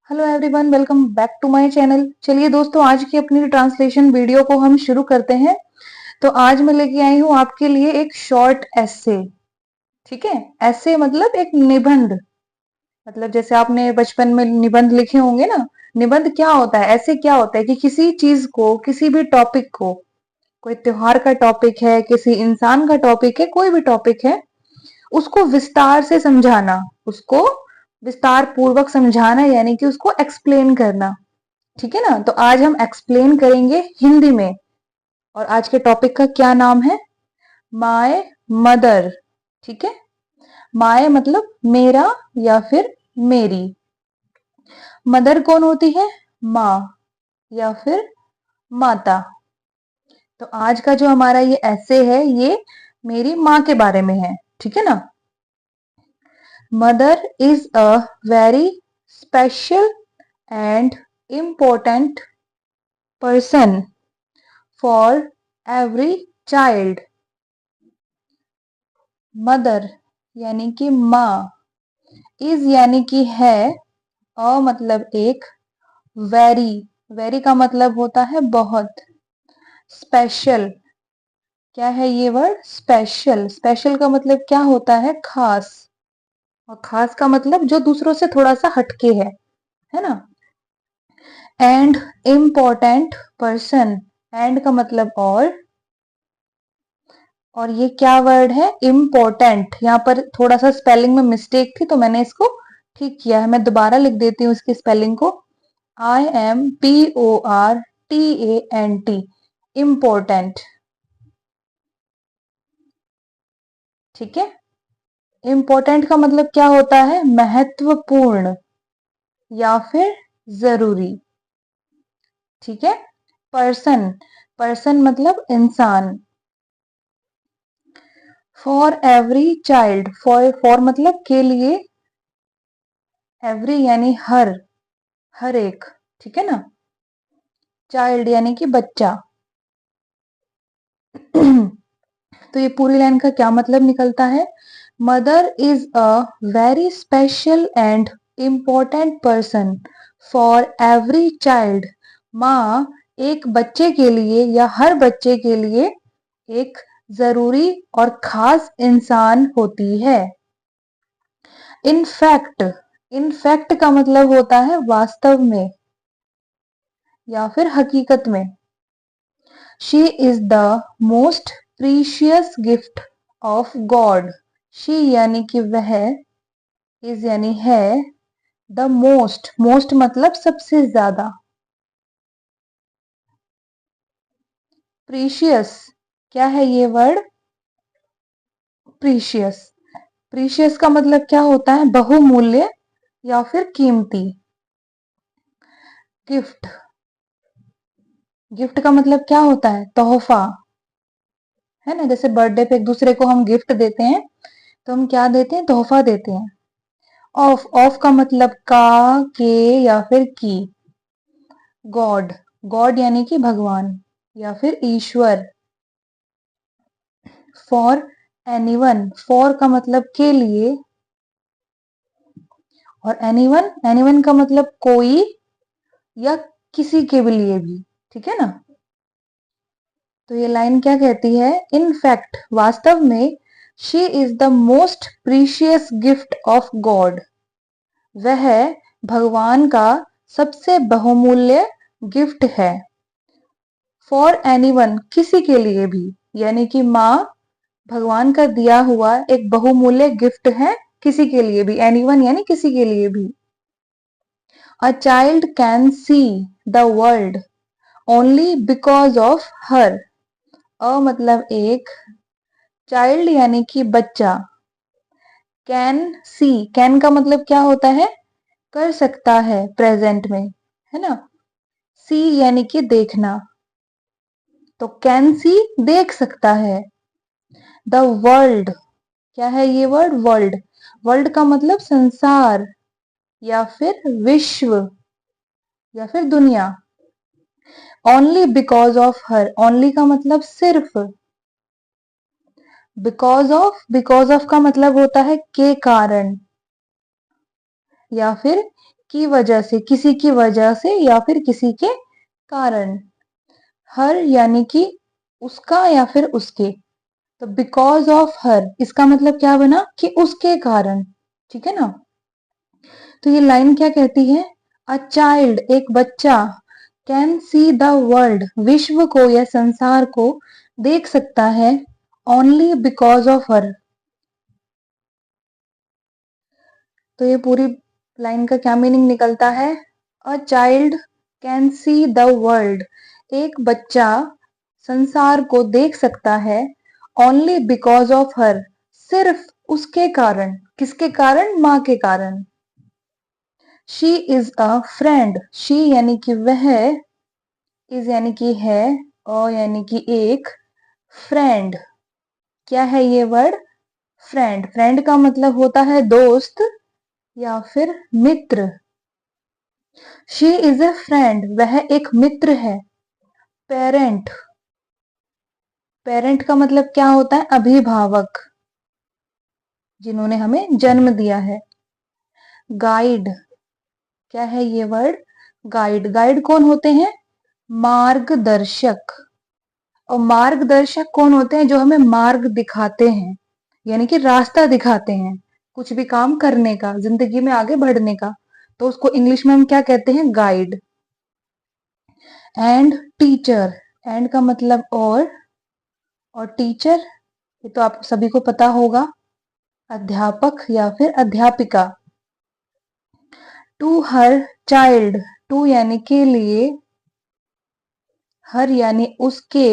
Hello everyone, welcome back to my channel. चलिए दोस्तों, आज की अपनी ट्रांसलेशन वीडियो को हम शुरू करते हैं। तो आज मैं लेके आई हूँ आपके लिए एक शॉर्ट एस्से। ठीक है, एस्से मतलब एक निबंध। मतलब जैसे आपने बचपन में निबंध लिखे होंगे ना। निबंध क्या होता है, ऐसे क्या होता है कि किसी चीज को, किसी भी टॉपिक को, कोई त्योहार का टॉपिक है, किसी इंसान का टॉपिक है, कोई भी टॉपिक है, उसको विस्तार से समझाना, उसको विस्तार पूर्वक समझाना, यानी कि उसको एक्सप्लेन करना। ठीक है ना। तो आज हम एक्सप्लेन करेंगे हिंदी में। और आज के टॉपिक का क्या नाम है? My mother. ठीक है। माय मतलब मेरा या फिर मेरी। मदर कौन होती है? माँ या फिर माता। तो आज का जो हमारा ये ऐसे है, ये मेरी माँ के बारे में है। ठीक है ना। Mother is a very special and important person for every child. Mother यानी कि माँ, इज यानी कि है, अ मतलब एक, वेरी, वेरी का मतलब होता है बहुत, स्पेशल, क्या है ये वर्ड? स्पेशल। स्पेशल का मतलब क्या होता है? खास। और खास का मतलब जो दूसरों से थोड़ा सा हटके है ना। एंड इम्पोर्टेंट पर्सन, एंड का मतलब और ये क्या वर्ड है? इम्पोर्टेंट। यहाँ पर थोड़ा सा स्पेलिंग में मिस्टेक थी, तो मैंने इसको ठीक किया है। मैं दोबारा लिख देती हूँ इसकी स्पेलिंग को। IMPORTANT, important. ठीक है। इम्पोर्टेंट का मतलब क्या होता है? महत्वपूर्ण या फिर जरूरी। ठीक है। पर्सन, पर्सन मतलब इंसान। फॉर एवरी चाइल्ड, फॉर मतलब के लिए, एवरी यानी हर, हर एक। ठीक है ना। चाइल्ड यानी कि बच्चा। तो ये पूरी लाइन का क्या मतलब निकलता है? Mother is a very special and important person for every child. माँ एक बच्चे के लिए या हर बच्चे के लिए एक जरूरी और खास इंसान होती है। इनफैक्ट, इनफैक्ट का मतलब होता है वास्तव में या फिर हकीकत में। She is the most precious gift of God. She यानी कि वह, इज यानी है, द मोस्ट, मोस्ट मतलब सबसे ज्यादा, प्रीशियस, क्या है ये वर्ड? प्रीशियस। प्रीशियस का मतलब क्या होता है? बहुमूल्य या फिर कीमती। गिफ्ट, गिफ्ट का मतलब क्या होता है? तोहफा, है ना। जैसे बर्थडे पे एक दूसरे को हम गिफ्ट देते हैं, तो हम क्या देते हैं? तोहफा देते हैं। ऑफ, ऑफ का मतलब का, के या फिर की। गॉड, गॉड यानी कि भगवान या फिर ईश्वर। फॉर एनीवन, फॉर का मतलब के लिए, और एनीवन, एनीवन का मतलब कोई या किसी के भी लिए भी। ठीक है ना। तो ये लाइन क्या कहती है? इन फैक्ट, वास्तव में, she is the most precious gift of God. वह भगवान का सबसे बहुमूल्य गिफ्ट है। फॉर एनीवन, किसी के लिए भी, यानी कि माँ भगवान का दिया हुआ एक बहुमूल्य गिफ्ट है किसी के लिए भी। एनीवन यानी किसी के लिए भी। A child can see the world only because of her. अ मतलब एक, चाइल्ड यानी कि बच्चा, कैन सी, कैन का मतलब क्या होता है? कर सकता है, प्रेजेंट में, है ना। सी यानी कि देखना, तो कैन सी देख सकता है। द वर्ल्ड, क्या है ये वर्ड? वर्ल्ड, वर्ल्ड का मतलब संसार या फिर विश्व या फिर दुनिया। Only because of her, only का मतलब सिर्फ। बिकॉज ऑफ, बिकॉज ऑफ का मतलब होता है के कारण या फिर की वजह से, किसी की वजह से या फिर किसी के कारण। हर यानी कि उसका या फिर उसके। तो बिकॉज ऑफ हर इसका मतलब क्या बना कि उसके कारण। ठीक है ना। तो ये लाइन क्या कहती है? अ चाइल्ड एक बच्चा कैन सी द वर्ल्ड विश्व को या संसार को देख सकता है ओनली बिकॉज ऑफ हर। तो ये पूरी लाइन का क्या मीनिंग निकलता है? अ child can see the world एक बच्चा संसार को देख सकता है ओनली बिकॉज ऑफ हर सिर्फ उसके कारण। किसके कारण? माँ के कारण। She is a friend. She यानी कि वह, इज यानी कि है, और यानी कि एक, फ्रेंड। क्या है ये वर्ड? फ्रेंड। फ्रेंड का मतलब होता है दोस्त या फिर मित्र। शी इज ए फ्रेंड वह एक मित्र है। पेरेंट। पेरेंट का मतलब क्या होता है? अभिभावक, जिन्होंने हमें जन्म दिया है। गाइड। क्या है ये वर्ड? गाइड। गाइड कौन होते हैं? मार्गदर्शक। और मार्गदर्शक कौन होते हैं? जो हमें मार्ग दिखाते हैं, यानी कि रास्ता दिखाते हैं कुछ भी काम करने का, जिंदगी में आगे बढ़ने का। तो उसको इंग्लिश में हम क्या कहते हैं? गाइड। And teacher. एंड का मतलब और टीचर ये तो आप सभी को पता होगा, अध्यापक या फिर अध्यापिका। To her child. टू यानी के लिए, हर यानी उसके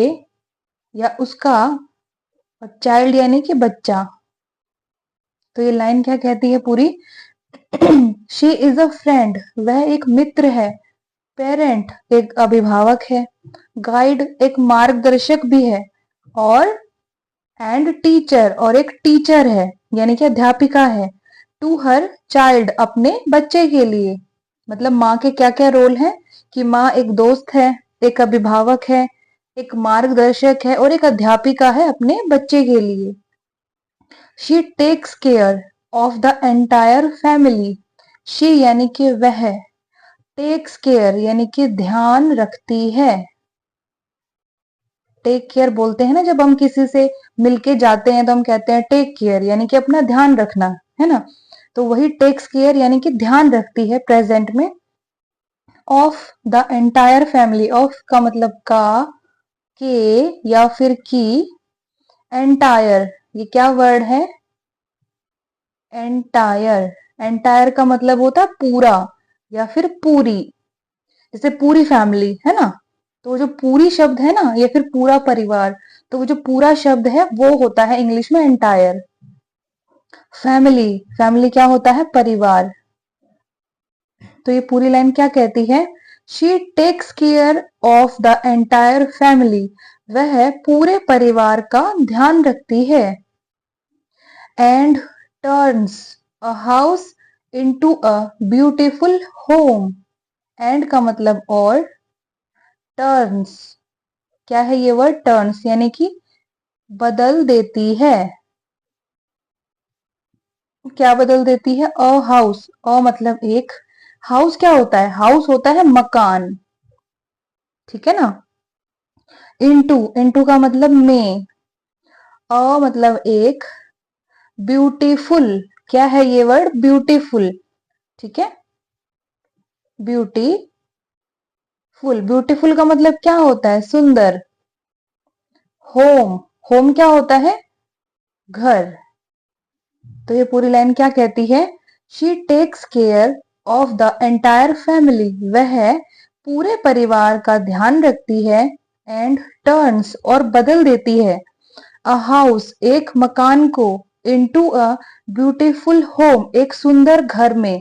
या उसका, और चाइल्ड यानी कि बच्चा। तो ये लाइन क्या कहती है पूरी? शी इज अ फ्रेंड वह एक मित्र है। पेरेंट एक अभिभावक है। गाइड एक मार्गदर्शक भी है। और एंड टीचर और एक टीचर है, यानी कि अध्यापिका है। टू हर चाइल्ड अपने बच्चे के लिए। मतलब माँ के क्या क्या रोल है? कि माँ एक दोस्त है, एक अभिभावक है, एक मार्गदर्शक है और एक अध्यापिका है अपने बच्चे के लिए। She takes care of the entire family. She यानी कि वह, टेक्स केयर यानी कि ध्यान रखती है। टेक केयर बोलते हैं ना, जब हम किसी से मिलके जाते हैं तो हम कहते हैं टेक केयर, यानी कि अपना ध्यान रखना, है ना। तो वही टेक्स केयर यानी कि ध्यान रखती है प्रेजेंट में। Of the entire family. Of का मतलब का, के या फिर की। एंटायर ये क्या वर्ड है? एंटायर। एंटायर का मतलब होता है पूरा या फिर पूरी, जैसे पूरी फैमिली है ना। तो वो जो पूरी शब्द है ना, या फिर पूरा परिवार, तो वो जो पूरा शब्द है वो होता है इंग्लिश में एंटायर। फैमिली। फैमिली क्या होता है? परिवार। तो ये पूरी लाइन क्या कहती है? She takes care of the entire family. वह पूरे परिवार का ध्यान रखती है। And turns a house into a beautiful home. And का मतलब और, टर्न्स। क्या है ये वर्ड? टर्न्स यानी कि बदल देती है। क्या बदल देती है? A house. अ मतलब एक, हाउस क्या होता है? हाउस होता है मकान। ठीक है ना। इनटू। इनटू का मतलब में। अ मतलब एक, ब्यूटीफुल। क्या है ये वर्ड? ब्यूटीफुल। ठीक है। ब्यूटीफुल। ब्यूटीफुल का मतलब क्या होता है? सुंदर। होम। होम क्या होता है? घर। तो ये पूरी लाइन क्या कहती है? She takes care of the entire family. वह पूरे परिवार का ध्यान रखती है। एंड टर्न्स और बदल देती है, अ हाउस एक मकान को, इनटू अ ब्यूटीफुल होम एक सुंदर घर में।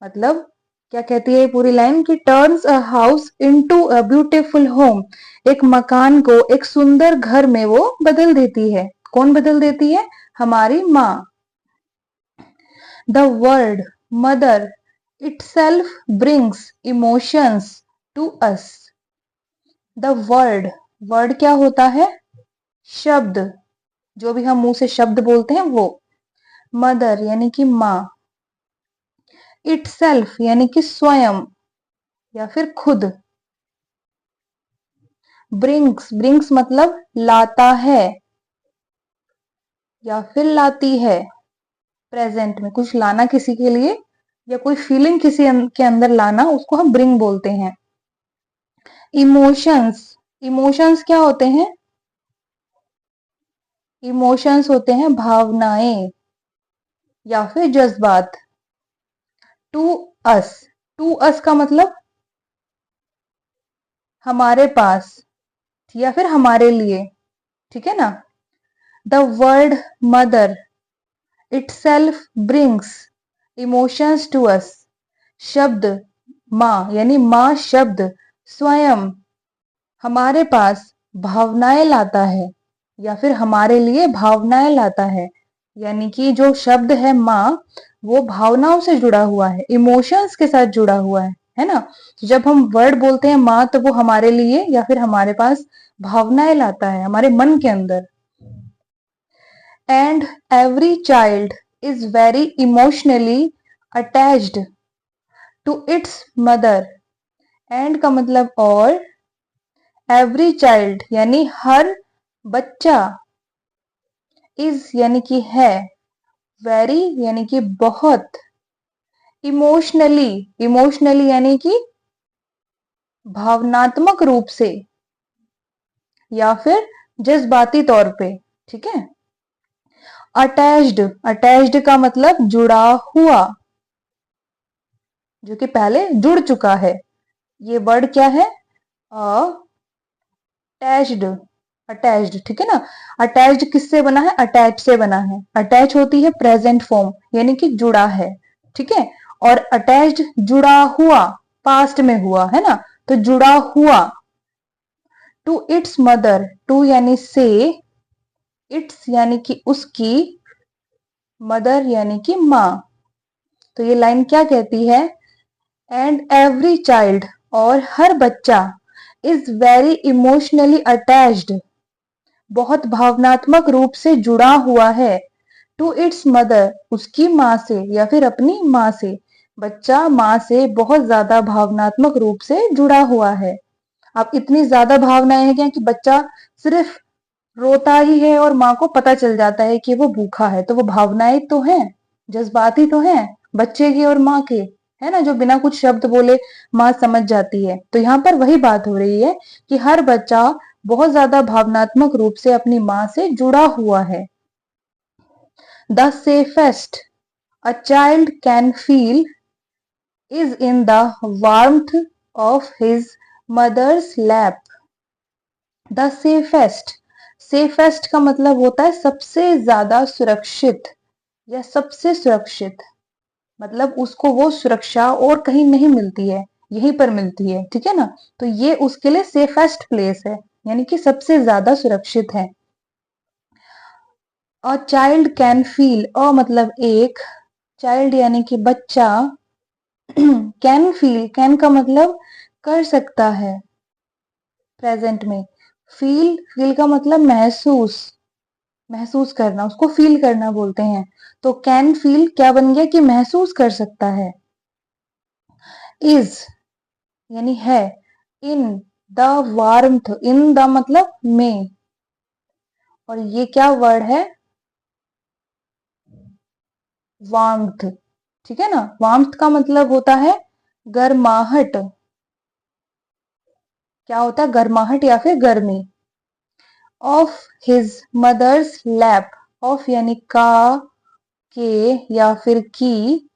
मतलब क्या कहती है ये पूरी लाइन? कि turns a house into a beautiful home, एक मकान को एक सुंदर घर में वो बदल देती है। कौन बदल देती है? हमारी माँ। The word mother itself brings emotions to us. The word, word क्या होता है? शब्द। जो भी हम मुंह से शब्द बोलते हैं वो। मदर यानी कि माँ। इट सेल्फ यानी कि स्वयं या फिर खुद। ब्रिंग्स, ब्रिंग्स मतलब लाता है या फिर लाती है। प्रेजेंट में कुछ लाना किसी के लिए या कोई फीलिंग किसी के अंदर लाना, उसको हम ब्रिंग बोलते हैं। इमोशंस, इमोशंस क्या होते हैं? इमोशंस होते हैं भावनाएं या फिर जज्बात। टू अस, टू अस का मतलब हमारे पास या फिर हमारे लिए, ठीक है ना। The word mother itself brings emotions to us. शब्द माँ यानी माँ शब्द स्वयं हमारे पास भावनाएं लाता है या फिर हमारे लिए भावनाएं लाता है। यानी कि जो शब्द है माँ, वो भावनाओं से जुड़ा हुआ है, इमोशंस के साथ जुड़ा हुआ है ना। तो जब हम वर्ड बोलते हैं माँ, तो वो हमारे लिए या फिर हमारे पास भावनाएं लाता है हमारे मन के अंदर। And every child is very emotionally attached to its mother. And का मतलब और, एवरी चाइल्ड यानी हर बच्चा, इज यानी कि है, वेरी यानी कि बहुत, इमोशनली, इमोशनली यानी कि भावनात्मक रूप से या फिर जज्बाती तौर पे, ठीक है। अटैच्ड, अटैच्ड का मतलब जुड़ा हुआ, जो कि पहले जुड़ चुका है। ये वर्ड क्या है? अटैच्ड, अटैच्ड, ठीक है ना। अटैच्ड किससे बना है? अटैच से बना है। अटैच होती है प्रेजेंट फॉर्म यानी कि जुड़ा है, ठीक है। और अटैच्ड जुड़ा हुआ, पास्ट में हुआ है ना, तो जुड़ा हुआ। टू इट्स मदर, टू यानी से, इट्स यानी कि उसकी, मदर यानी कि माँ। तो ये लाइन क्या कहती है? एंड एवरी चाइल्ड, और हर बच्चा, इज वेरी इमोशनली अटैच्ड, बहुत भावनात्मक रूप से जुड़ा हुआ है। टू इट्स मदर, उसकी माँ से या फिर अपनी माँ से। बच्चा माँ से बहुत ज्यादा भावनात्मक रूप से जुड़ा हुआ है। अब इतनी ज्यादा भावनाएं हैं क्या कि बच्चा सिर्फ रोता ही है और माँ को पता चल जाता है कि वो भूखा है, तो वो भावनाएं तो हैं, जज्बात ही तो हैं बच्चे की और माँ के, है ना, जो बिना कुछ शब्द बोले माँ समझ जाती है। तो यहाँ पर वही बात हो रही है कि हर बच्चा बहुत ज्यादा भावनात्मक रूप से अपनी माँ से जुड़ा हुआ है। The safest a child can feel is in the warmth of his mother's lap. The safest, safest का मतलब होता है सबसे ज्यादा सुरक्षित या सबसे सुरक्षित, मतलब उसको वो सुरक्षा और कहीं नहीं मिलती है, यहीं पर मिलती है, ठीक है ना। तो ये उसके लिए सेफेस्ट प्लेस है, यानी कि सबसे ज्यादा सुरक्षित है। अ चाइल्ड कैन फील, अ मतलब एक, चाइल्ड यानी कि बच्चा, कैन फील, कैन का मतलब कर सकता है प्रेजेंट में। फील, फील का मतलब महसूस, महसूस करना, उसको फील करना बोलते हैं। तो कैन फील क्या बन गया कि महसूस कर सकता है। इज यानी है, in the warmth, in the मतलब में, और ये क्या वर्ड है? वार्मथ, ठीक है ना। वार्मथ का मतलब होता है गर्माहट, क्या होता है? गर्माहट या फिर गर्मी। Of his mother's lap, of यानी का, के या फिर की,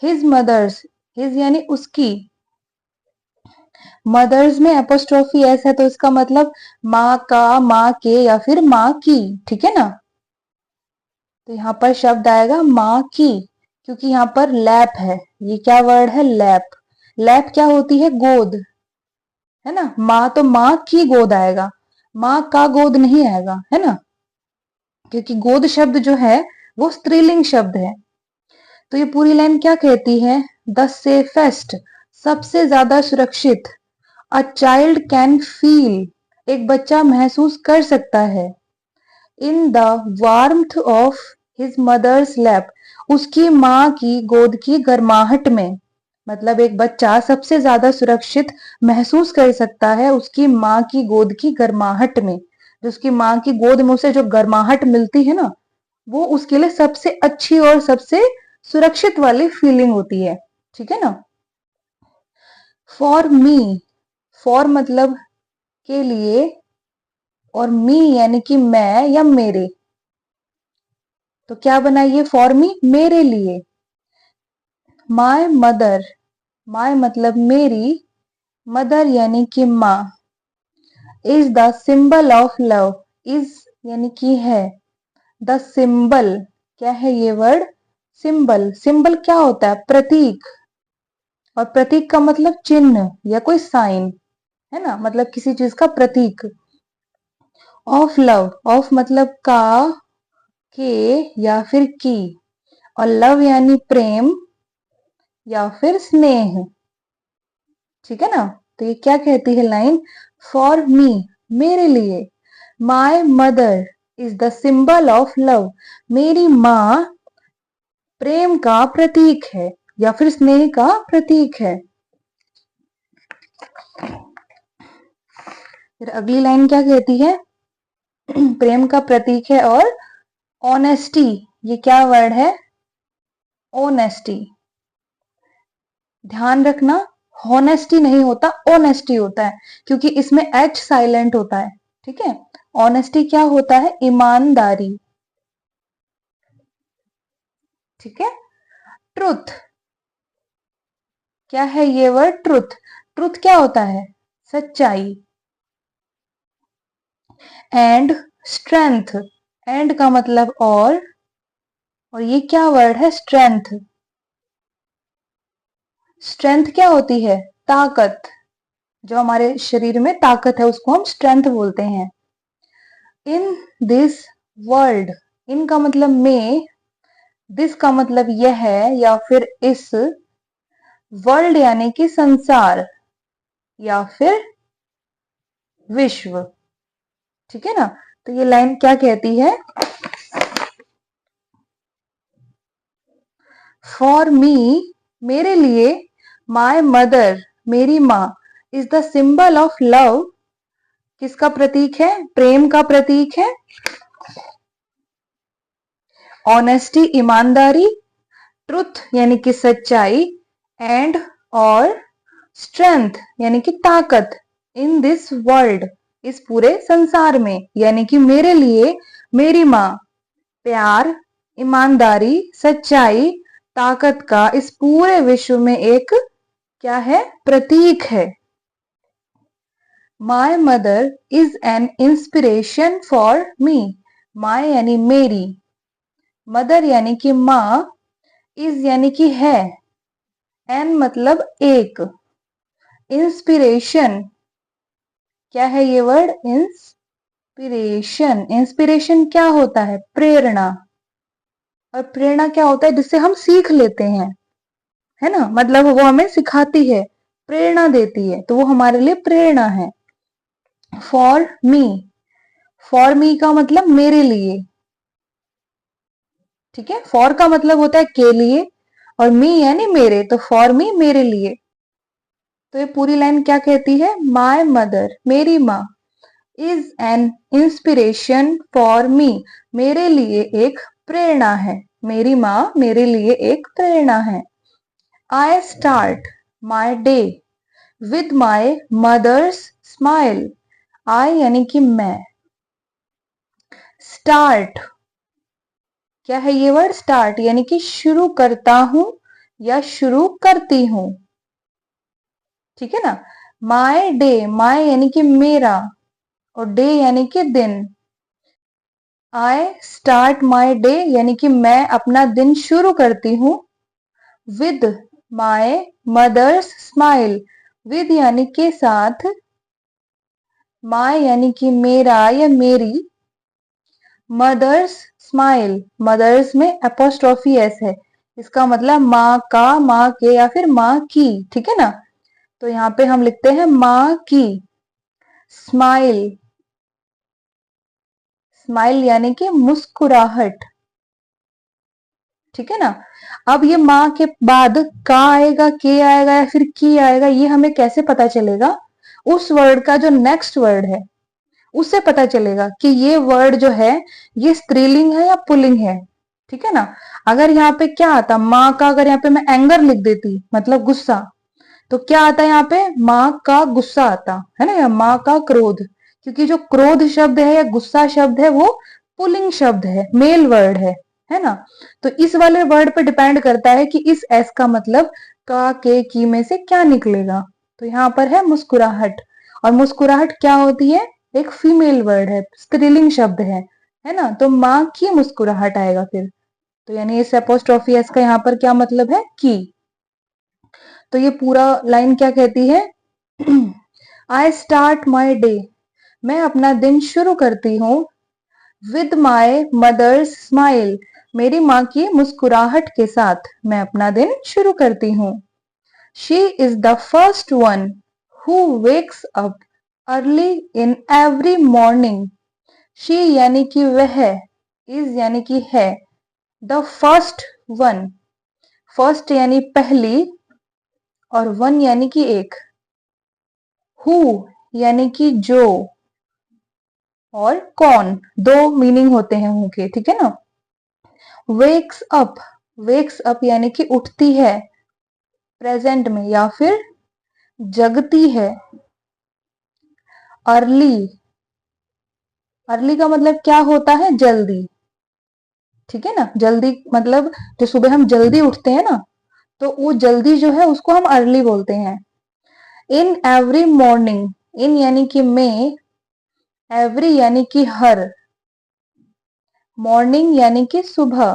हिज मदर्स, हिज यानी उसकी, मदर्स में एपोस्ट्रोफी एस है, तो इसका मतलब माँ का, माँ के या फिर माँ की, ठीक है ना। तो यहाँ पर शब्द आएगा माँ की, क्योंकि यहाँ पर लैप है। ये क्या वर्ड है? लैप। लैप क्या होती है? गोद, है ना। माँ तो माँ की गोद आएगा, माँ का गोद नहीं आएगा, है ना, क्योंकि गोद शब्द जो है वो स्त्रीलिंग शब्द है। तो ये पूरी लाइन क्या कहती है? द सेफेस्ट, सबसे ज्यादा सुरक्षित, अ चाइल्ड कैन फील, एक बच्चा महसूस कर सकता है, in the warmth of his mother's lap, उसकी माँ की गोद की गर्माहट में। मतलब एक बच्चा सबसे ज्यादा सुरक्षित महसूस कर सकता है उसकी माँ की गोद की गर्माहट में। जो उसकी माँ की गोद में उसे जो गर्माहट मिलती है ना, वो उसके लिए सबसे अच्छी और सबसे सुरक्षित वाली फीलिंग होती है। ठीक है ना। फॉर मी, फॉर मतलब के लिए, और मी यानी कि मैं या मेरे। तो क्या बनाइए, फॉर मी मेरे लिए। माय मदर, माय मतलब मेरी, मदर यानी कि माँ, is the symbol of love, is यानी कि है, द सिंबल क्या है ये वर्ड, सिंबल। सिंबल क्या होता है, प्रतीक, और प्रतीक का मतलब चिन्ह या कोई साइन, है ना, मतलब किसी चीज का प्रतीक। ऑफ लव, ऑफ मतलब का, के या फिर की, और लव यानी प्रेम या फिर स्नेह। ठीक है ना। तो ये क्या कहती है लाइन, फॉर मी मेरे लिए, my mother is the symbol of love, मेरी माँ प्रेम का प्रतीक है या फिर स्नेह का प्रतीक है। फिर अगली लाइन क्या कहती है, प्रेम का प्रतीक है और ऑनेस्टी, ये क्या वर्ड है, ऑनेस्टी। ध्यान रखना, हॉनेस्टी नहीं होता, ऑनेस्टी होता है, क्योंकि इसमें एच साइलेंट होता है। ठीक है। ऑनेस्टी क्या होता है, ईमानदारी। ठीक है। ट्रुथ, क्या है ये वर्ड, ट्रुथ। ट्रुथ क्या होता है, सच्चाई। एंड स्ट्रेंथ, एंड का मतलब और ये क्या वर्ड है, स्ट्रेंथ। स्ट्रेंथ क्या होती है, ताकत। जो हमारे शरीर में ताकत है उसको हम स्ट्रेंथ बोलते हैं। इन दिस वर्ल्ड, इन का मतलब में, दिस का मतलब यह है या फिर इस, वर्ल्ड यानी कि संसार या फिर विश्व। ठीक है ना। तो ये लाइन क्या कहती है, फॉर मी मेरे लिए, माय मदर मेरी माँ, is the symbol of love, किसका प्रतीक है, प्रेम का प्रतीक है। ऑनेस्टी ईमानदारी, ट्रुथ यानी कि सच्चाई, एंड और स्ट्रेंथ यानी कि ताकत, इन दिस वर्ल्ड इस पूरे संसार में, यानी कि मेरे लिए मेरी माँ प्यार, ईमानदारी, सच्चाई, ताकत का इस पूरे विश्व में एक क्या है, प्रतीक है। My mother is an inspiration for me, my यानी मेरी, मदर यानी कि माँ, इज यानी कि है, एन मतलब एक, इंस्पिरेशन क्या है ये वर्ड, इंस्पिरेशन। इंस्पिरेशन क्या होता है, प्रेरणा। और प्रेरणा क्या होता है, जिससे हम सीख लेते हैं, है ना, मतलब वो हमें सिखाती है, प्रेरणा देती है, तो वो हमारे लिए प्रेरणा है। फॉर मी, फॉर मी का मतलब मेरे लिए। ठीक है। फॉर का मतलब होता है के लिए, और मी यानी मेरे, तो फॉर मी मेरे लिए। तो ये पूरी लाइन क्या कहती है, माय मदर मेरी माँ, is an inspiration for me, मेरे लिए एक प्रेरणा है, मेरी माँ मेरे लिए एक प्रेरणा है। I start my day with my mother's smile, I यानी कि मैं, स्टार्ट क्या है ये वर्ड, स्टार्ट यानी कि शुरू करता हूं या शुरू करती हूं। ठीक है ना। माय डे, माय यानी कि मेरा, और डे यानी कि दिन। आई स्टार्ट माई डे यानी कि मैं अपना दिन शुरू करती हूँ, with my mother's smile, with यानी के साथ, माई यानी कि मेरा या मेरी, मदर्स स्माइल, मदर्स में अपोस्ट्रोफी एस है, इसका मतलब माँ का, माँ के या फिर माँ की। ठीक है ना। तो यहाँ पे हम लिखते हैं माँ की स्माइल, स्माइल यानी कि मुस्कुराहट। ठीक है ना। अब ये माँ के बाद का आएगा, के आएगा या फिर की आएगा, ये हमें कैसे पता चलेगा? उस वर्ड का जो नेक्स्ट वर्ड है उससे पता चलेगा कि ये वर्ड जो है ये स्त्रीलिंग है या पुल्लिंग है। ठीक है ना। अगर यहाँ पे क्या आता, माँ का अगर यहाँ पे मैं एंगर लिख देती मतलब गुस्सा, तो क्या आता है यहाँ पे? माँ का गुस्सा आता है ना, या माँ का क्रोध। क्योंकि जो क्रोध शब्द है या गुस्सा शब्द है वो पुल्लिंग शब्द है, मेल वर्ड है ना। तो इस वाले वर्ड पे डिपेंड करता है कि इस एस का मतलब का, के, की में से क्या निकलेगा। तो यहाँ पर है मुस्कुराहट, और मुस्कुराहट क्या होती है? एक फीमेल वर्ड है, स्त्रीलिंग शब्द है ना। तो माँ की मुस्कुराहट आएगा फिर। तो यानी इस एपोस्ट्रोफी एस का यहाँ पर क्या मतलब है? की। तो ये पूरा लाइन क्या कहती है? आई स्टार्ट माई डे, मैं अपना दिन शुरू करती हूँ, विद माई मदर्स स्माइल, मेरी माँ की मुस्कुराहट के साथ मैं अपना दिन शुरू करती हूँ। She is the first one who wakes up early in every morning. She यानी कि वह, इज यानी कि है, द फर्स्ट वन, फर्स्ट यानी पहली, और वन यानी कि एक, हु यानी कि जो, और कौन, दो मीनिंग होते हैं हु के, ठीक है ना। वेक्स अप, वेक्स अप यानी कि उठती है प्रेजेंट में, या फिर जगती है। अर्ली, अर्ली का मतलब क्या होता है? जल्दी, ठीक है ना। जल्दी मतलब जो सुबह हम जल्दी उठते हैं ना, तो वो जल्दी जो है उसको हम अर्ली बोलते हैं। इन एवरी मॉर्निंग, इन यानी कि में, एवरी यानी कि हर, मॉर्निंग यानी कि सुबह।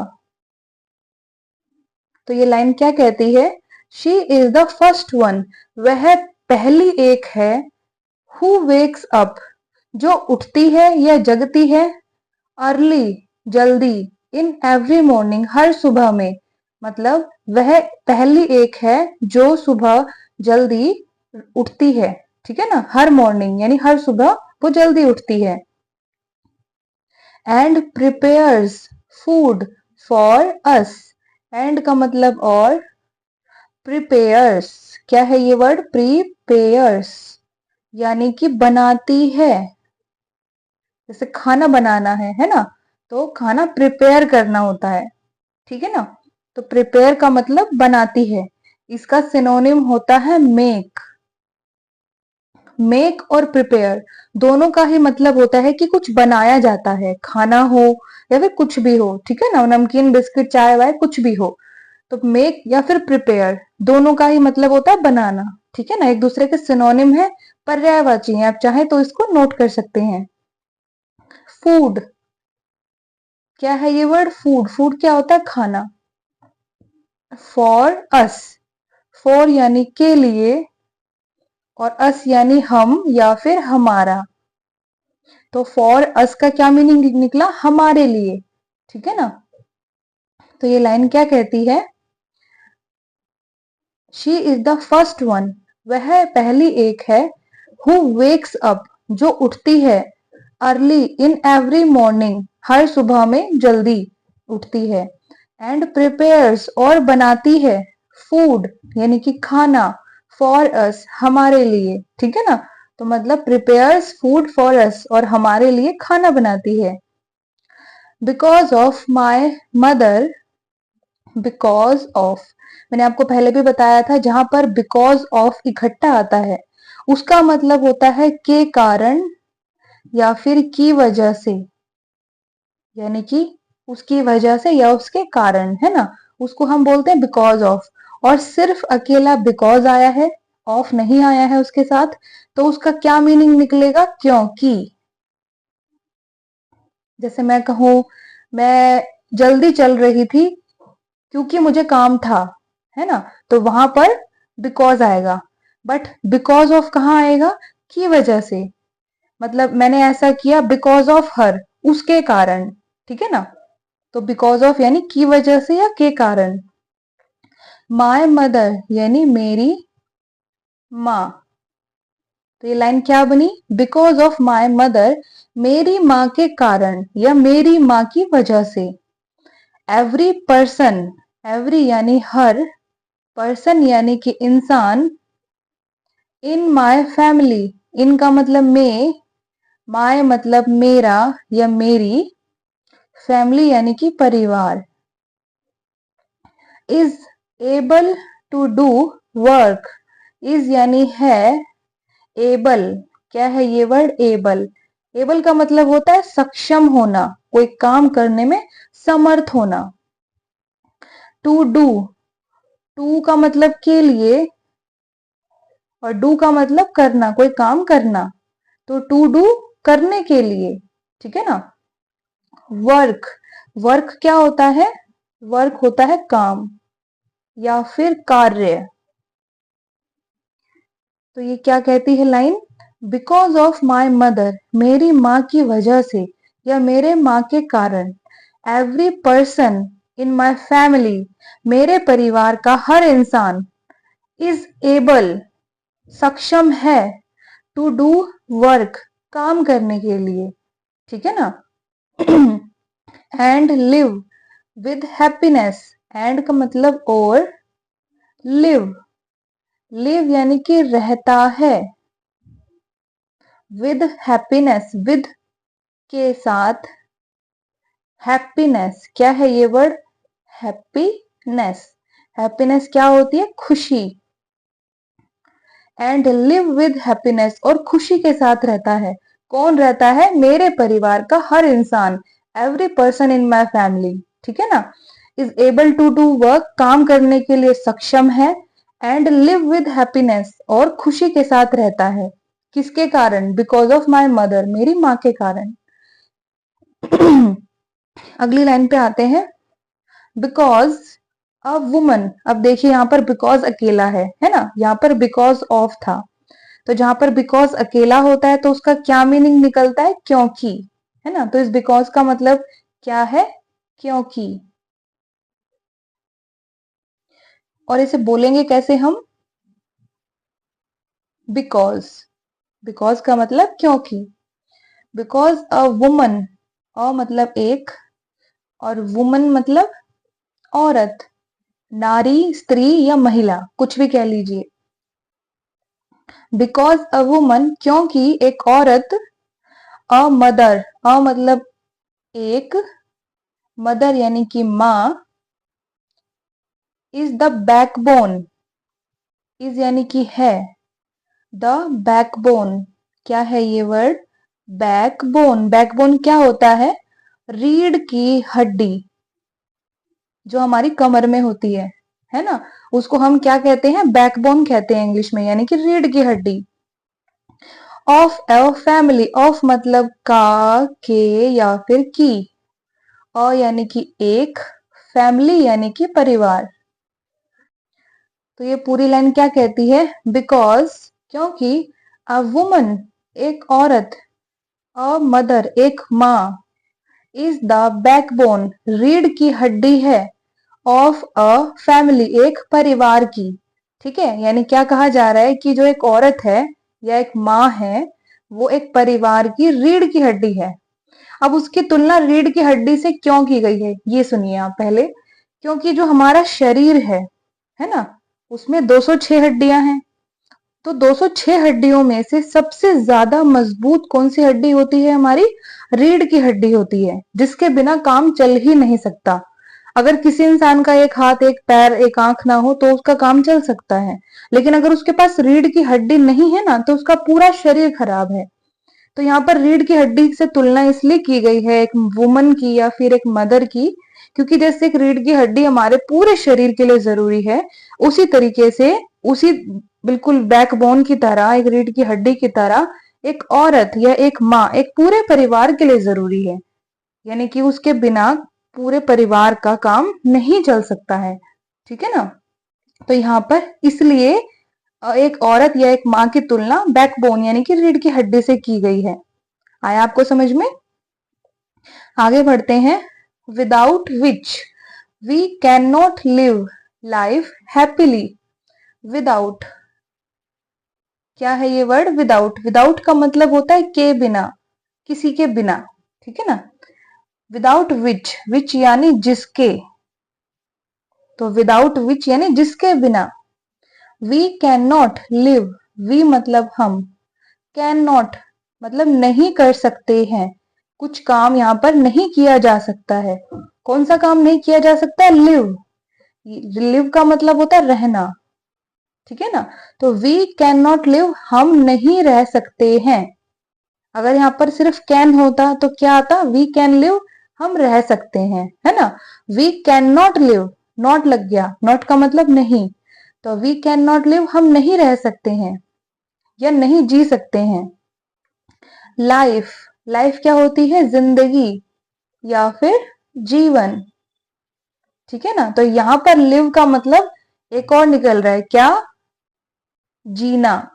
तो ये लाइन क्या कहती है? She is the first one, वह पहली एक है, हु वेक्स अप, जो उठती है या जगती है, अर्ली जल्दी, इन एवरी मॉर्निंग हर सुबह में, मतलब वह पहली एक है जो सुबह जल्दी उठती है। ठीक है ना, हर मॉर्निंग यानी हर सुबह वो जल्दी उठती है। And prepares food for us, and का मतलब और, प्रिपेयर्स क्या है ये वर्ड? प्रीपेयर्स यानी कि बनाती है, जैसे खाना बनाना है ना, तो खाना प्रिपेयर करना होता है, ठीक है ना। तो प्रिपेयर का मतलब बनाती है, इसका सिनोनिम होता है मेक। मेक और प्रिपेयर दोनों का ही मतलब होता है कि कुछ बनाया जाता है, खाना हो या फिर कुछ भी हो, ठीक है ना, नमकीन बिस्किट चाय वाय कुछ भी हो। तो मेक या फिर प्रिपेयर दोनों का ही मतलब होता है बनाना, ठीक है ना, एक दूसरे के सिनोनिम है, पर्यायवाची है, आप चाहें तो इसको नोट कर सकते हैं। फूड क्या है ये वर्ड? फूड, फूड क्या होता है? खाना। फॉर अस, फॉर यानी के लिए, और अस यानी हम या फिर हमारा। तो फॉर अस का क्या मीनिंग निकला? हमारे लिए, ठीक है ना। तो ये लाइन क्या कहती है? She is the first one, वह पहली एक है, हु वेक्स अप, जो उठती है, अर्ली इन एवरी मॉर्निंग हर सुबह में जल्दी उठती है, एंड प्रिपेयर्स और बनाती है, फूड यानी कि खाना, फॉर अस हमारे लिए, ठीक है ना। तो मतलब प्रिपेयर्स फूड फॉर अस, और हमारे लिए खाना बनाती है। Because of my mother, because of, मैंने आपको पहले भी बताया था, जहां पर बिकॉज ऑफ इकट्ठा आता है उसका मतलब होता है के कारण या फिर की वजह से, यानी कि उसकी वजह से या उसके कारण, है ना, उसको हम बोलते हैं बिकॉज ऑफ। और सिर्फ अकेला बिकॉज आया है, ऑफ नहीं आया है उसके साथ, तो उसका क्या मीनिंग निकलेगा? क्योंकि। जैसे मैं कहूं, मैं जल्दी चल रही थी क्योंकि मुझे काम था, है ना, तो वहां पर बिकॉज आएगा। बट बिकॉज ऑफ कहाँ आएगा? की वजह से, मतलब मैंने ऐसा किया बिकॉज ऑफ हर, उसके कारण, ठीक है ना। तो बिकॉज ऑफ यानी की वजह से या के कारण। माय मदर यानी मेरी माँ। तो ये लाइन क्या बनी? बिकॉज ऑफ माय मदर, मेरी माँ के कारण या मेरी माँ की वजह से। एवरी पर्सन, एवरी यानी हर, पर्सन यानी कि इंसान, इन माय फैमिली, इन का मतलब में, माय मतलब मेरा या मेरी, फैमिली यानी कि परिवार, is able to do work, is यानी है, एबल, क्या है ये वर्ड, एबल, एबल का मतलब होता है सक्षम होना, कोई काम करने में समर्थ होना। टू डू, टू का मतलब के लिए और डू का मतलब करना, कोई काम करना, तो टू डू करने के लिए, ठीक है ना। वर्क, वर्क क्या होता है, वर्क होता है काम या फिर कार्य। तो ये क्या कहती है line, because of my mother, मेरी माँ की वजह से या मेरे माँ के कारण, every person in my family, मेरे परिवार का हर इंसान, इज एबल, सक्षम है, टू डू वर्क, काम करने के लिए, ठीक है ना। And live with happiness, and का मतलब और, लिव, लिव यानी कि रहता है, विद हैप्पीनेस, विद के साथ, हैप्पीनेस क्या है ये वर्ड, हैप्पीनेस, हैप्पीनेस क्या होती है, खुशी, एंड लिव विद हैप्पीनेस, और खुशी के साथ रहता है, कौन रहता है, मेरे परिवार का हर इंसान, every person in my family, ठीक है ना। Is able to do work, काम करने के लिए सक्षम है, एंड लिव विद हैप्पीनेस, और खुशी के साथ रहता है, किसके कारण, बिकॉज ऑफ माई मदर, मेरी माँ के कारण। अगली लाइन पे आते हैं, बिकॉज अ वुमन, अब देखिए यहाँ पर बिकॉज अकेला है ना, यहाँ पर बिकॉज ऑफ था, तो जहां पर बिकॉज अकेला होता है तो उसका क्या मीनिंग निकलता है, क्योंकि, है ना। तो इस बिकॉज का मतलब क्या है, क्योंकि, और इसे बोलेंगे कैसे हम, बिकॉज, बिकॉज का मतलब क्योंकि, बिकॉज अ वुमन, अ मतलब एक, और वुमन मतलब औरत, नारी, स्त्री या महिला, कुछ भी कह लीजिए। बिकॉज अ वुमन, क्योंकि एक औरत, अ मदर, अ मतलब एक, मदर यानी कि माँ, इज द बैकबोन, इज यानी कि है, द बैकबोन, क्या है ये वर्ड, बैकबोन, बैकबोन क्या होता है, रीढ़ की हड्डी, जो हमारी कमर में होती है ना, उसको हम क्या कहते हैं, बैकबोन कहते हैं इंग्लिश में, यानी कि रीढ़ की हड्डी। ऑफ ए फैमिली, ऑफ मतलब का, के या फिर की, अ यानी कि एक, फैमिली यानी कि परिवार। तो ये पूरी लाइन क्या कहती है, बिकॉज, क्योंकि, अ वुमन एक औरत, अ मदर एक माँ, इज द बैकबोन रीढ़ की हड्डी है, ऑफ अ फैमिली एक परिवार की, ठीक है। यानी क्या कहा जा रहा है कि जो एक औरत है या एक माँ है, वो एक परिवार की रीढ़ की हड्डी है। अब उसकी तुलना रीढ़ की हड्डी से क्यों की गई है, ये सुनिए आप पहले। क्योंकि जो हमारा शरीर है ना, उसमें 206 हड्डियां हैं, तो 206 हड्डियों में से सबसे ज्यादा मजबूत कौन सी हड्डी होती है, हमारी रीढ़ की हड्डी होती है, जिसके बिना काम चल ही नहीं सकता। अगर किसी इंसान का एक हाथ, एक पैर, एक आंख ना हो तो उसका काम चल सकता है, लेकिन अगर उसके पास रीढ़ की हड्डी नहीं है ना, तो उसका पूरा शरीर खराब है। तो यहाँ पर रीढ़ की हड्डी से तुलना इसलिए की गई है एक वुमन की या फिर एक मदर की, क्योंकि जैसे एक रीढ़ की हड्डी हमारे पूरे शरीर के लिए जरूरी है, उसी तरीके से, उसी बिल्कुल बैकबोन की तरह, एक रीढ़ की हड्डी की तरह, एक औरत या एक माँ एक पूरे परिवार के लिए जरूरी है, यानी कि उसके बिना पूरे परिवार का काम नहीं चल सकता है, ठीक है ना। तो यहाँ पर इसलिए एक औरत या एक माँ की तुलना बैकबोन यानी कि रीढ़ की हड्डी से की गई है। आया आपको समझ में। आगे बढ़ते हैं, without which we can not live life happily, without, क्या है ये वर्ड, विदाउट, विदाउट का मतलब होता है के बिना, किसी के बिना, ठीक है ना। विदाउट विच यानी जिसके, तो विदाउट विच यानी जिसके बिना। We can not live, we मतलब हम, कैन नॉट मतलब नहीं कर सकते हैं, कुछ काम यहाँ पर नहीं किया जा सकता है। कौन सा काम नहीं किया जा सकता है? लिव। लिव का मतलब होता है रहना, ठीक है ना। तो वी कैन नॉट लिव, हम नहीं रह सकते हैं। अगर यहाँ पर सिर्फ कैन होता तो क्या आता? वी कैन लिव, हम रह सकते हैं, है ना। We can not live, not लग गया, नॉट का मतलब नहीं, तो वी कैन नॉट लिव, हम नहीं रह सकते हैं या नहीं जी सकते हैं। लाइफ, लाइफ क्या होती है? जिंदगी या फिर जीवन, ठीक है ना। तो यहां पर लिव का मतलब एक और निकल रहा है, क्या? जीना,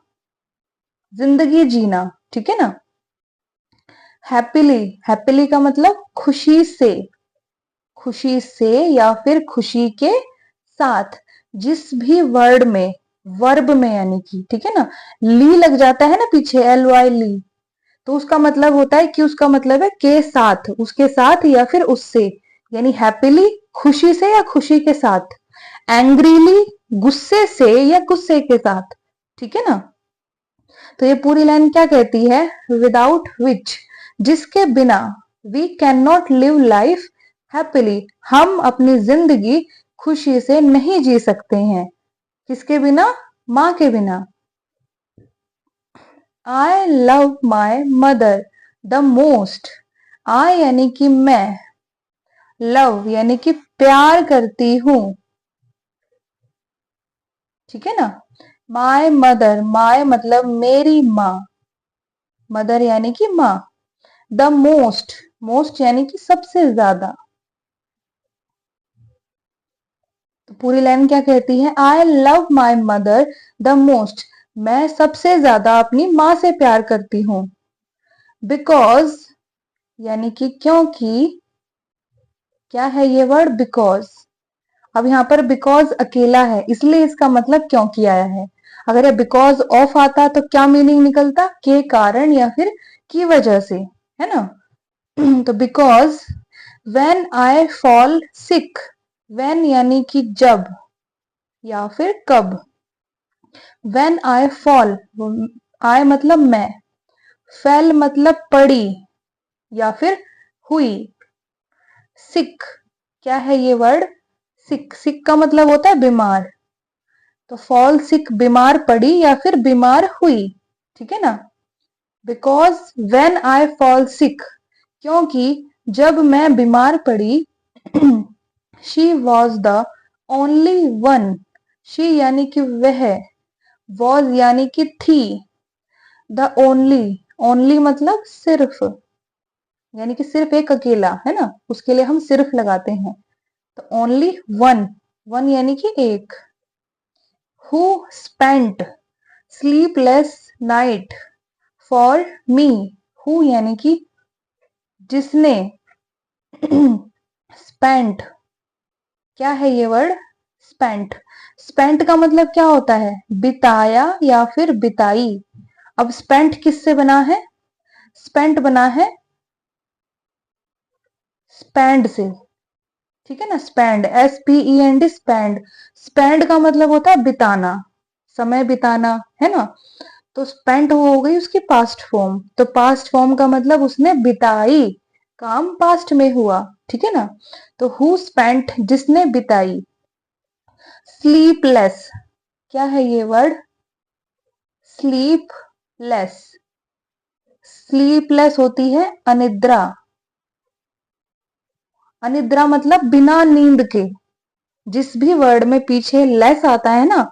जिंदगी जीना, ठीक है ना। हैप्पीली, हैप्पीली का मतलब खुशी से, खुशी से या फिर खुशी के साथ। जिस भी वर्ड में, वर्ब में यानी कि, ठीक है ना, ली लग जाता है ना पीछे, एल वाई ली, तो उसका मतलब होता है कि उसका मतलब है के साथ, उसके साथ या फिर उससे, यानी हैप्पीली खुशी से या खुशी के साथ, एंग्रीली गुस्से से या गुस्से के साथ, ठीक है ना। तो ये पूरी लाइन क्या कहती है? विदाउट विच, जिसके बिना, we can not live life happily, हम अपनी जिंदगी खुशी से नहीं जी सकते हैं। किसके बिना? माँ के बिना। I love my mother the most, I यानी कि मैं, लव यानी कि प्यार करती हूं, ठीक है ना। माय मदर, माय मतलब मेरी माँ, मदर यानी कि माँ। द मोस्ट, मोस्ट यानी कि सबसे ज्यादा। तो पूरी लाइन क्या कहती है? आई love my mother the most, मैं सबसे ज्यादा अपनी माँ से प्यार करती हूँ। बिकॉज यानी कि क्योंकि, क्या है ये वर्ड? बिकॉज। अब यहाँ पर बिकॉज अकेला है इसलिए इसका मतलब क्योंकि आया है। अगर ये बिकॉज ऑफ आता तो क्या मीनिंग निकलता? के कारण या फिर की वजह से, है ना। तो because when I fall sick, when यानी कि जब या फिर कब। वेन आई फॉल, आई मतलब मैं, फेल मतलब पड़ी या फिर हुई। सिक, क्या है ये वर्ड? सिक, सिक का मतलब होता है बीमार, तो फॉल सिक बीमार पड़ी या फिर बीमार हुई, ठीक है ना। Because when I fall sick, क्योंकि जब मैं बीमार पड़ी, she was the only one, she यानी कि वह, वॉज यानी कि थी, द ओनली, ओनली मतलब सिर्फ, यानी कि सिर्फ एक अकेला, है ना, उसके लिए हम सिर्फ लगाते हैं। तो ओनली वन, वन यानी कि एक। Who spent sleepless night for me, who यानी कि जिसने, स्पेंट, क्या है ये वर्ड? स्पेंट, स्पेंट का मतलब क्या होता है? बिताया या फिर बिताई। अब स्पेंट किससे बना है? स्पेंट बना है स्पेंड से, ठीक है ना। Spend, S P E N D, spend. Spend का मतलब होता है बिताना, समय बिताना, है ना। तो स्पेंट हो गई उसकी पास्ट फॉर्म, तो पास्ट फॉर्म का मतलब उसने बिताई, काम पास्ट में हुआ, ठीक है ना। तो हु स्पेंट, जिसने बिताई। स्लीपलेस, क्या है ये वर्ड? स्लीपलेस, स्लीपलेस होती है अनिद्रा, अनिद्रा मतलब बिना नींद के। जिस भी वर्ड में पीछे लेस आता है ना,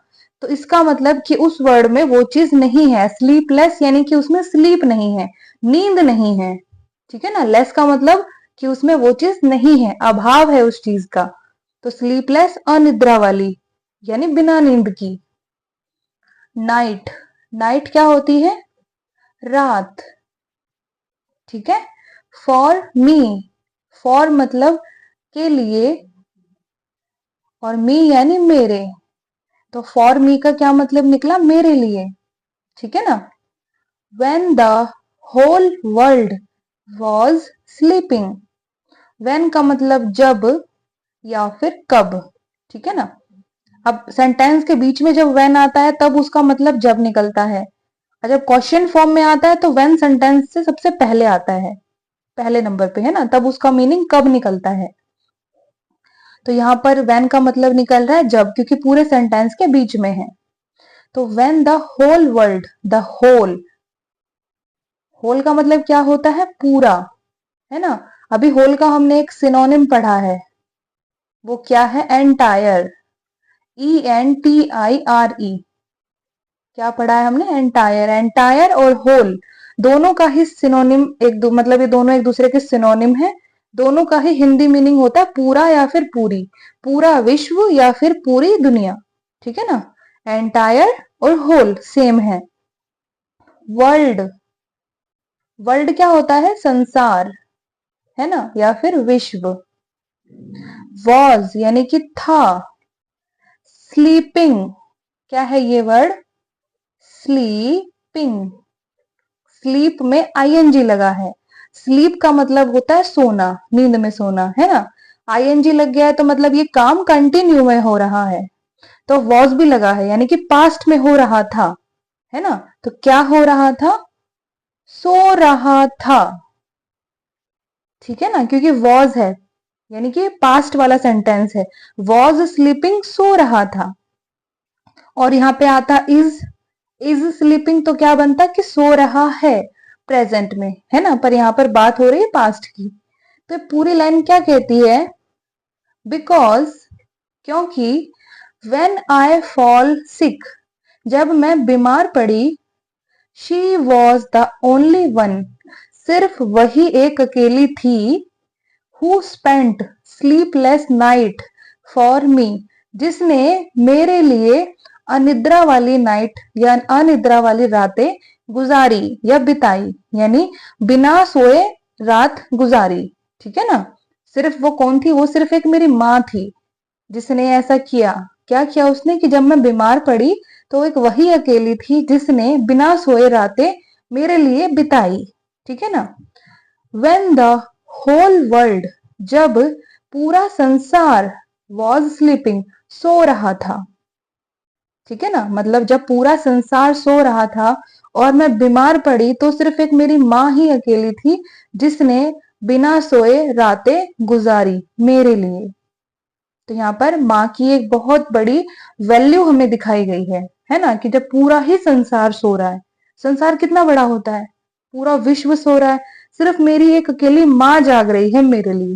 तो इसका मतलब कि उस वर्ड में वो चीज नहीं है। स्लीपलेस यानी कि उसमें स्लीप नहीं है, नींद नहीं है, ठीक है ना। लेस का मतलब कि उसमें वो चीज नहीं है, अभाव है उस चीज का। तो स्लीपलेस अनिद्रा वाली, यानी बिना नींद की। नाइट, नाइट क्या होती है? रात, ठीक है। फॉर मी, फॉर मतलब के लिए, और मी यानी मेरे, तो फॉर मी का क्या मतलब निकला? मेरे लिए, ठीक है ना। When the whole world was sleeping, when का मतलब जब या फिर कब, ठीक है ना। अब सेंटेंस के बीच में जब व्हेन आता है तब उसका मतलब जब निकलता है, और जब क्वेश्चन फॉर्म में आता है तो व्हेन सेंटेंस से सबसे पहले आता है, पहले नंबर पे, है ना, तब उसका मीनिंग कब निकलता है। तो यहाँ पर व्हेन का मतलब निकल रहा है जब, क्योंकि पूरे सेंटेंस के बीच में है। तो when the whole world, the whole, whole का मतलब क्या होता है, पूरा, है ना। अभी होल का हमने एक सिनोनिम पढ़ा है, वो क्या है, एंटायर, ENTIRE, क्या पढ़ा है हमने, एंटायर। एंटायर और होल दोनों का ही सिनोनिम, मतलब ये दोनों एक दूसरे के सिनोनिम है। दोनों का ही हिंदी मीनिंग होता है पूरा या फिर पूरी, पूरा विश्व या फिर पूरी दुनिया, ठीक है ना। एंटायर और होल सेम है। वर्ल्ड, वर्ल्ड क्या होता है, संसार, है ना, या फिर विश्व। वॉज यानी कि था। स्लीपिंग, क्या है ये वर्ड, स्लीपिंग, स्लीप में आईएनजी लगा है। स्लीप का मतलब होता है सोना, नींद में सोना, है ना। आईएनजी लग गया है तो मतलब ये काम कंटिन्यू में हो रहा है। तो वॉज भी लगा है यानी कि पास्ट में हो रहा था, है ना। तो क्या हो रहा था, सो रहा था, ठीक है ना, क्योंकि वॉज है यानी कि पास्ट वाला सेंटेंस है। वॉज स्लीपिंग, सो रहा था। और यहाँ पे आता इज स्लीपिंग, तो क्या बनता कि सो रहा है, प्रेजेंट में, है ना, पर यहाँ पर बात हो रही है पास्ट की। तो पूरी लाइन क्या कहती है, बिकॉज, क्योंकि, व्हेन आई फॉल सिक, जब मैं बीमार पड़ी, she was the only one, सिर्फ वही एक अकेली थी, who spent sleepless night for me, जिसने मेरे लिए अनिद्रा वाली नाइट या अनिद्रा वाली रातें गुजारी या बिताई, यानी बिना सोए रात गुजारी, ठीक है ना। सिर्फ वो कौन थी, वो सिर्फ एक मेरी माँ थी जिसने ऐसा किया। क्या किया उसने कि जब मैं बीमार पड़ी तो एक वही अकेली थी जिसने बिना सोए रातें मेरे लिए बिताई, ठीक है ना। When the whole world, जब पूरा संसार, was sleeping, सो रहा था, ठीक है ना, मतलब जब पूरा संसार सो रहा था और मैं बीमार पड़ी तो सिर्फ एक मेरी माँ ही अकेली थी जिसने बिना सोए रातें गुजारी मेरे लिए। तो यहाँ पर माँ की एक बहुत बड़ी वैल्यू हमें दिखाई गई है ना, कि जब पूरा ही संसार सो रहा है, संसार कितना बड़ा होता है, पूरा विश्व सो रहा है, सिर्फ मेरी एक अकेली माँ जाग रही है मेरे लिए,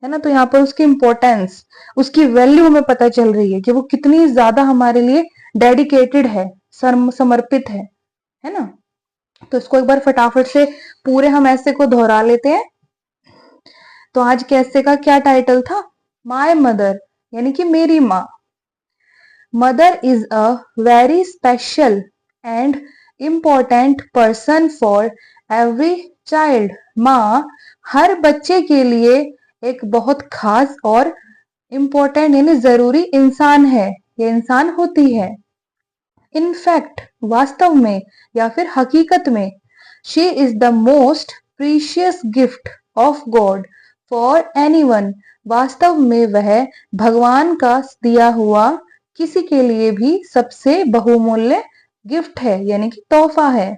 है ना। तो यहाँ पर उसकी इंपॉर्टेंस, उसकी वैल्यू हमें पता चल रही है कि वो कितनी ज्यादा हमारे लिए डेडिकेटेड है, समर्पित है ना। तो इसको एक बार फटाफट से पूरे हम ऐसे को दोहरा लेते हैं। तो आज के ऐसे का क्या टाइटल था, माय मदर, यानी कि मेरी माँ। Mother is a very special and important person for every child. माँ हर बच्चे के लिए एक बहुत खास और इम्पोर्टेंट यानी जरूरी इंसान है, ये इंसान होती है। इनफैक्ट, वास्तव में या फिर हकीकत में, she is the most precious gift of God for anyone, वास्तव में वह भगवान का दिया हुआ किसी के लिए भी सबसे बहुमूल्य गिफ्ट है, यानी कि तोहफा है।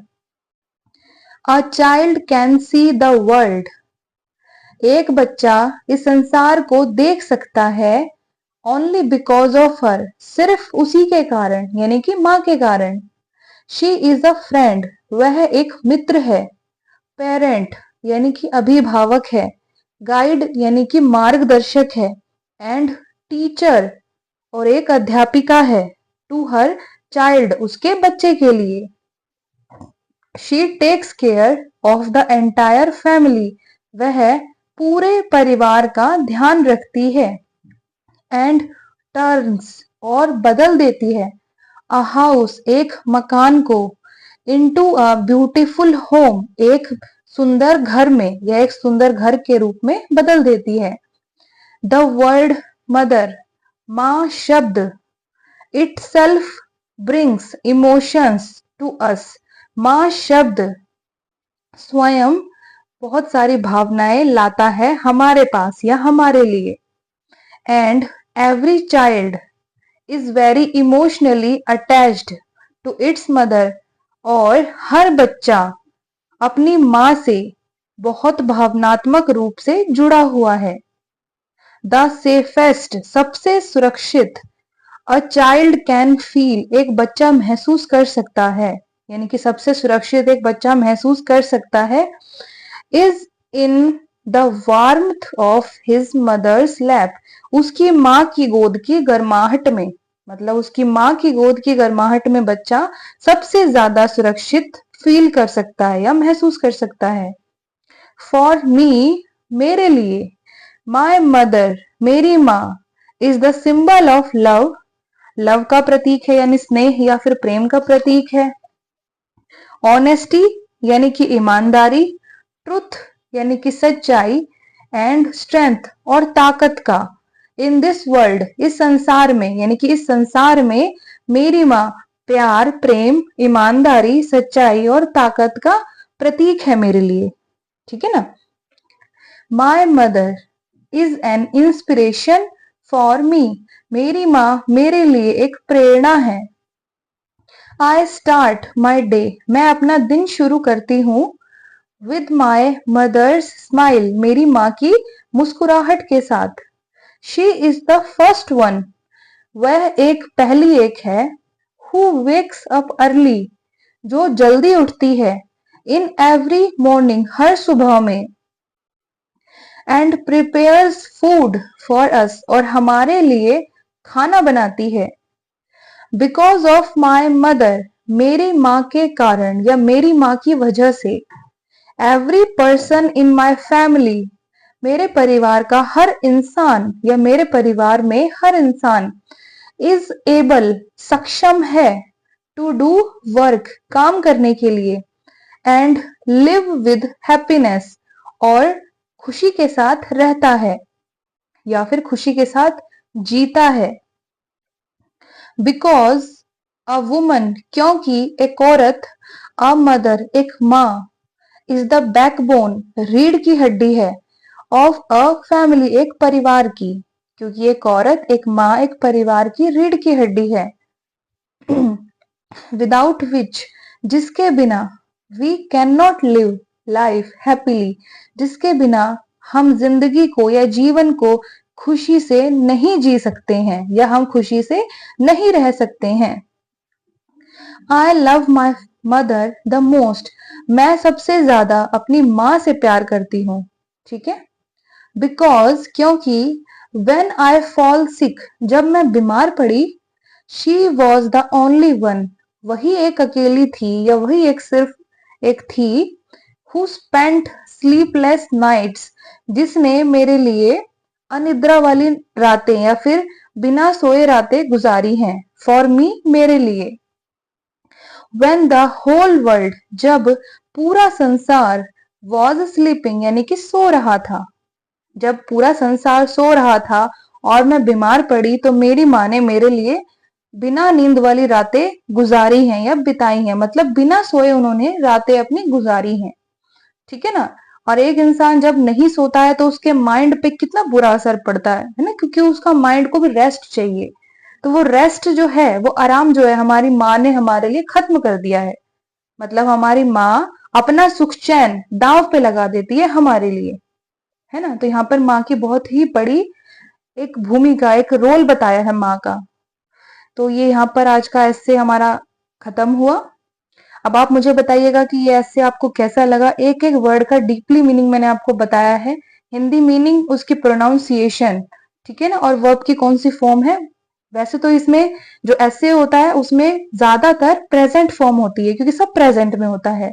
अ child can see the world, एक बच्चा इस संसार को देख सकता है, ओनली बिकॉज ऑफ हर, सिर्फ उसी के कारण, यानी कि माँ के कारण। शी इज अ फ्रेंड, वह एक मित्र है। पेरेंट यानी कि अभिभावक है। गाइड यानी कि मार्गदर्शक है। एंड टीचर, और एक अध्यापिका है। टू हर चाइल्ड, उसके बच्चे के लिए। She takes care of the entire family, वह पूरे परिवार का ध्यान रखती है। एंड टर्न्स, और बदल देती है, अ हाउस, एक मकान को, इनटू अ ब्यूटीफुल होम, एक सुंदर घर में या एक सुंदर घर के रूप में बदल देती है। द वर्ड मदर, माँ शब्द, itself brings emotions to us, माँ शब्द स्वयं बहुत सारी भावनाएं लाता है हमारे पास या हमारे लिए। And every child is very emotionally attached to its mother, और हर बच्चा अपनी माँ से बहुत भावनात्मक रूप से जुड़ा हुआ है। द सेफेस्ट, सबसे सुरक्षित, अ चाइल्ड कैन फील, एक बच्चा महसूस कर सकता है, यानी कि सबसे सुरक्षित एक बच्चा महसूस कर सकता है, is in the warmth of his mother's lap, उसकी माँ की गोद की गर्माहट में, मतलब उसकी माँ की गोद की गर्माहट में बच्चा सबसे ज्यादा सुरक्षित फील कर सकता है या महसूस कर सकता है। फॉर मी, मेरे लिए, माई मदर, मेरी माँ, is the symbol of love, love का प्रतीक है यानी स्नेह या फिर प्रेम का प्रतीक है। ऑनेस्टी यानी कि ईमानदारी, ट्रुथ यानी कि सच्चाई, एंड स्ट्रेंथ और ताकत का। इन दिस वर्ल्ड, इस संसार में, यानी कि इस संसार में मेरी माँ प्यार, प्रेम, ईमानदारी, सच्चाई और ताकत का प्रतीक है मेरे लिए। ठीक है ना। My mother is an inspiration for me, मेरी माँ मेरे लिए एक प्रेरणा है। आई स्टार्ट माई डे, मैं अपना दिन शुरू करती हूँ विद माई मदर्स स्माइल, मेरी माँ की मुस्कुराहट के साथ। She is the first one, वह एक पहली एक है, हु वेक्स अप अर्ली, जो जल्दी उठती है, इन एवरी मॉर्निंग, हर सुबह में, and prepares food for us, और हमारे लिए खाना बनाती है। बिकॉज ऑफ माई मदर, मेरी माँ के कारण या मेरी माँ की वजह से, every person in my family, मेरे परिवार का हर इंसान या मेरे परिवार में हर इंसान, इज एबल, सक्षम है, टू डू वर्क, काम करने के लिए, एंड लिव विद हैप्पीनेस, और खुशी के साथ रहता है या फिर खुशी के साथ जीता है। बिकॉज अ वुमन, क्योंकि एक औरत, अ मदर, एक माँ, इज द बैकबोन, रीढ़ की हड्डी है, ऑफ अ फैमिली, एक परिवार की, क्योंकि एक औरत, एक माँ, एक परिवार की रीढ़ की हड्डी है। विदाउट विच, जिसके बिना, we can not live life happily, जिसके बिना हम जिंदगी को या जीवन को खुशी से नहीं जी सकते हैं या हम खुशी से नहीं रह सकते हैं। आई love my mother the most, मैं सबसे ज्यादा अपनी माँ से प्यार करती हूँ। ठीक है। बिकॉज, क्योंकि, वेन आई फॉल सिक, जब मैं बीमार पड़ी, she was the only one, वही एक अकेली थी या वही एक सिर्फ एक थी, हु स्पेंट स्लीपलेस नाइट्स, जिसने मेरे लिए अनिद्रा वाली रातें या फिर बिना सोए रातें गुजारी हैं। फॉर मी, मेरे लिए। When the whole world, जब पूरा संसार, was sleeping, यानी कि सो रहा था, जब पूरा संसार सो रहा था और मैं बीमार पड़ी, तो मेरी माँ ने मेरे लिए बिना नींद वाली रातें गुजारी हैं या बिताई हैं, मतलब बिना सोए उन्होंने रातें अपनी गुजारी हैं। ठीक है ना। और एक इंसान जब नहीं सोता है तो उसके माइंड पे कितना बुरा असर पड़ता है ना, क्योंकि उसका माइंड को भी रेस्ट चाहिए। तो वो रेस्ट जो है, वो आराम जो है, हमारी माँ ने हमारे लिए खत्म कर दिया है। मतलब हमारी माँ अपना सुख चैन दांव पे लगा देती है हमारे लिए, है ना। तो यहाँ पर माँ की बहुत ही बड़ी एक भूमिका, एक रोल बताया है माँ का। तो ये यहाँ पर आज का ऐसे हमारा खत्म हुआ। अब आप मुझे बताइएगा कि ये ऐसे आपको कैसा लगा। एक एक वर्ड का डीपली मीनिंग मैंने आपको बताया है, हिंदी मीनिंग, उसकी प्रोनाउंसिएशन, ठीक है ना, और वर्ब की कौन सी फॉर्म है। वैसे तो इसमें जो ऐसे होता है उसमें ज्यादातर प्रेजेंट फॉर्म होती है, क्योंकि सब प्रेजेंट में होता है।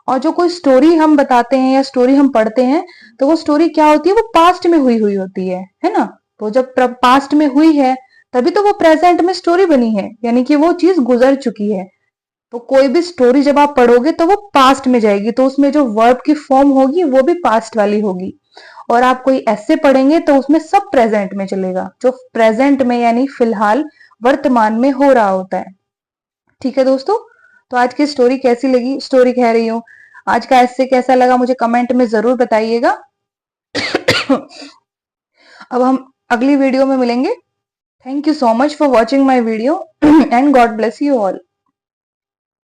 और जो कोई स्टोरी हम बताते हैं या स्टोरी हम पढ़ते हैं, तो वो स्टोरी क्या होती है, वो पास्ट में हुई हुई होती है ना। तो जब पास्ट में हुई है तभी तो वो प्रेजेंट में स्टोरी बनी है, यानी कि वो चीज गुजर चुकी है। तो कोई भी स्टोरी जब आप पढ़ोगे तो वो पास्ट में जाएगी, तो उसमें जो वर्ब की फॉर्म होगी वो भी पास्ट वाली होगी। और आप कोई ऐसे पढ़ेंगे तो उसमें सब प्रेजेंट में चलेगा, जो प्रेजेंट में यानी फिलहाल वर्तमान में हो रहा होता है। ठीक है दोस्तों। तो आज की स्टोरी कैसी लगी, स्टोरी कह रही हूँ, आज का ऐसे कैसा लगा मुझे कमेंट में जरूर बताइएगा। अब हम अगली वीडियो में मिलेंगे। Thank you so much for watching my video and God bless you all.